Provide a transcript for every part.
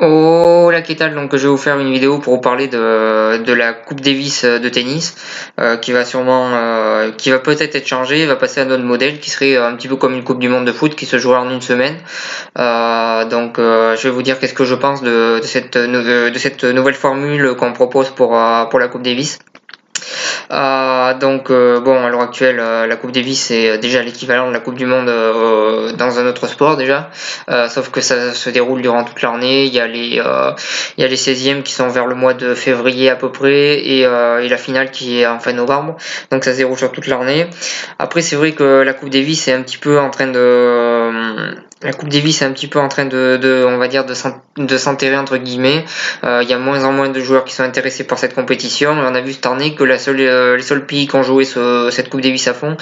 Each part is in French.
Hola, ¿qué tal? Donc, je vais vous faire une vidéo pour vous parler de la Coupe Davis de tennis, qui va qui va peut-être être changée, va passer à un autre modèle qui serait un petit peu comme une Coupe du Monde de foot qui se jouera en une semaine. Je vais vous dire qu'est-ce que je pense de cette nouvelle formule qu'on propose pour la Coupe Davis. À l'heure actuelle, la Coupe Davis est déjà l'équivalent de la Coupe du Monde dans un autre sport déjà, sauf que ça se déroule durant toute l'année. Il y a les 16e qui sont vers le mois de février à peu près, et la finale qui est en fin novembre. Donc ça se déroule sur toute l'année. Après, c'est vrai que la Coupe Davis est un petit peu en train on va dire, de s'enterrer entre guillemets. Il y a moins en moins de joueurs qui sont intéressés par cette compétition. Et on a vu cette année que les seuls pays qui ont joué cette Coupe Davis à fond,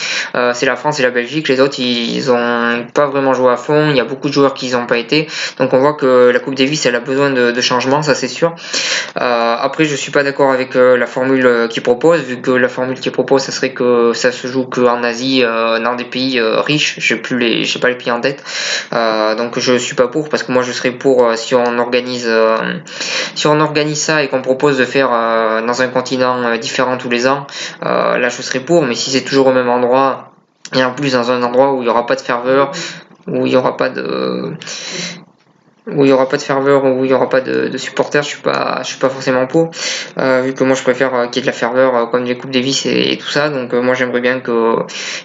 c'est la France et la Belgique. Les autres, ils ont pas vraiment joué à fond. Il y a beaucoup de joueurs qui n'y ont pas été. Donc on voit que la Coupe Davis, elle a besoin de changements, ça c'est sûr. Après, je suis pas d'accord avec la formule qu'ils proposent, vu que la formule qu'ils proposent, ça serait que ça se joue qu'en Asie, dans des pays riches. J'ai pas les pays en tête. Donc je suis pas pour, parce que moi je serais pour si on organise ça et qu'on propose de faire dans un continent différent tous les ans. Là je serais pour, mais si c'est toujours au même endroit, et en plus dans un endroit où il n'y aura pas de ferveur, où il y aura pas de ferveur, où il n'y aura pas de supporters, je suis pas forcément pour, vu que moi je préfère qu'il y ait de la ferveur comme les Coupes Davis et tout ça. Donc moi j'aimerais bien que,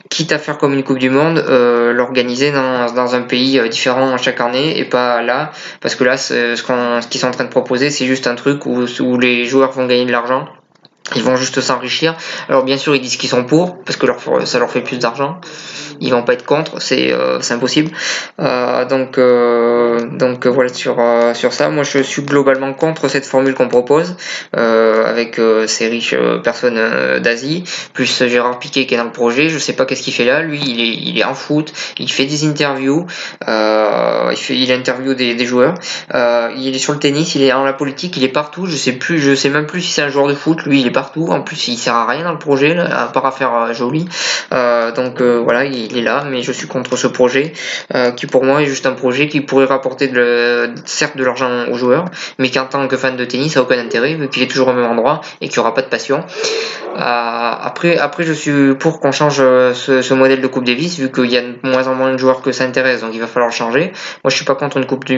quitte à faire comme une Coupe du Monde, l'organiser dans un pays différent chaque année, et pas là, parce que là ce qu'ils sont en train de proposer, c'est juste un truc où les joueurs vont gagner de l'argent. Ils vont juste s'enrichir. Alors bien sûr ils disent qu'ils sont pour, parce que ça leur fait plus d'argent. Ils vont pas être contre, c'est impossible. Voilà, sur ça, moi je suis globalement contre cette formule qu'on propose, avec ces riches personnes d'Asie, plus Gérard Piquet qui est dans le projet. Je sais pas qu'est-ce qu'il fait là. Lui il est en foot, il fait des interviews, il interviewe des joueurs, il est sur le tennis, il est en la politique, il est partout. Je sais même plus si c'est un joueur de foot. Lui il est partout. En plus il sert à rien dans le projet là, à part à faire joli. Voilà, il est là, mais je suis contre ce projet, qui pour moi est juste un projet qui pourrait rapporter certes de l'argent aux joueurs, mais qui en tant que fan de tennis ça n'a aucun intérêt, vu qu'il est toujours au même endroit et qu'il n'y aura pas de passion. Après je suis pour qu'on change ce modèle de Coupe Davis, vu qu'il y a de moins en moins de joueurs que ça intéresse, donc il va falloir changer. Moi je suis pas contre une Coupe du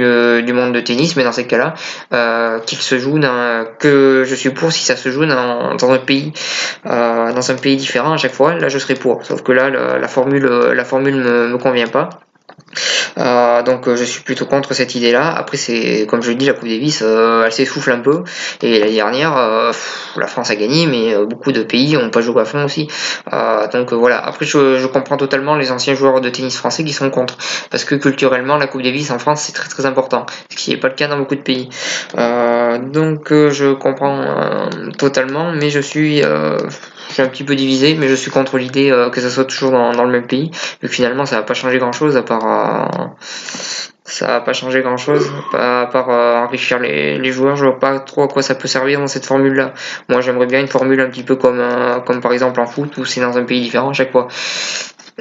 monde de tennis, mais dans ces cas-là, que je suis pour si ça se joue dans un pays différent à chaque fois. Là je serais pour, sauf que là la formule me convient pas. Je suis plutôt contre cette idée-là. Après, c'est comme je le dis, la Coupe Davis, elle s'essouffle un peu. Et l'année dernière, la France a gagné, mais beaucoup de pays n'ont pas joué à fond aussi. Voilà. Après, je comprends totalement les anciens joueurs de tennis français qui sont contre, parce que culturellement, la Coupe Davis en France c'est très très important, ce qui n'est pas le cas dans beaucoup de pays. Je comprends totalement, mais je suis un petit peu divisé, mais je suis contre l'idée que ça soit toujours dans le même pays, vu que finalement ça va pas changer grand chose, à part enrichir les joueurs. Je vois pas trop à quoi ça peut servir dans cette formule là. Moi j'aimerais bien une formule un petit peu comme par exemple en foot, où c'est dans un pays différent à chaque fois.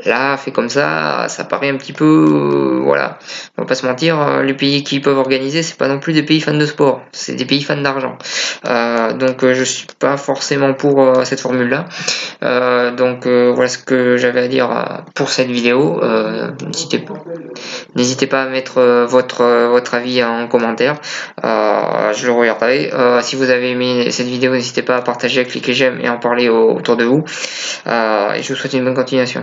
Là, fait comme ça paraît un petit peu, voilà. On va pas se mentir, les pays qui peuvent organiser, c'est pas non plus des pays fans de sport, c'est des pays fans d'argent. Je suis pas forcément pour cette formule-là. Voilà ce que j'avais à dire pour cette vidéo. N'hésitez pas à mettre votre avis en commentaire. Je le regarderai. Si vous avez aimé cette vidéo, n'hésitez pas à partager, à cliquer j'aime et à en parler autour de vous. Et je vous souhaite une bonne continuation.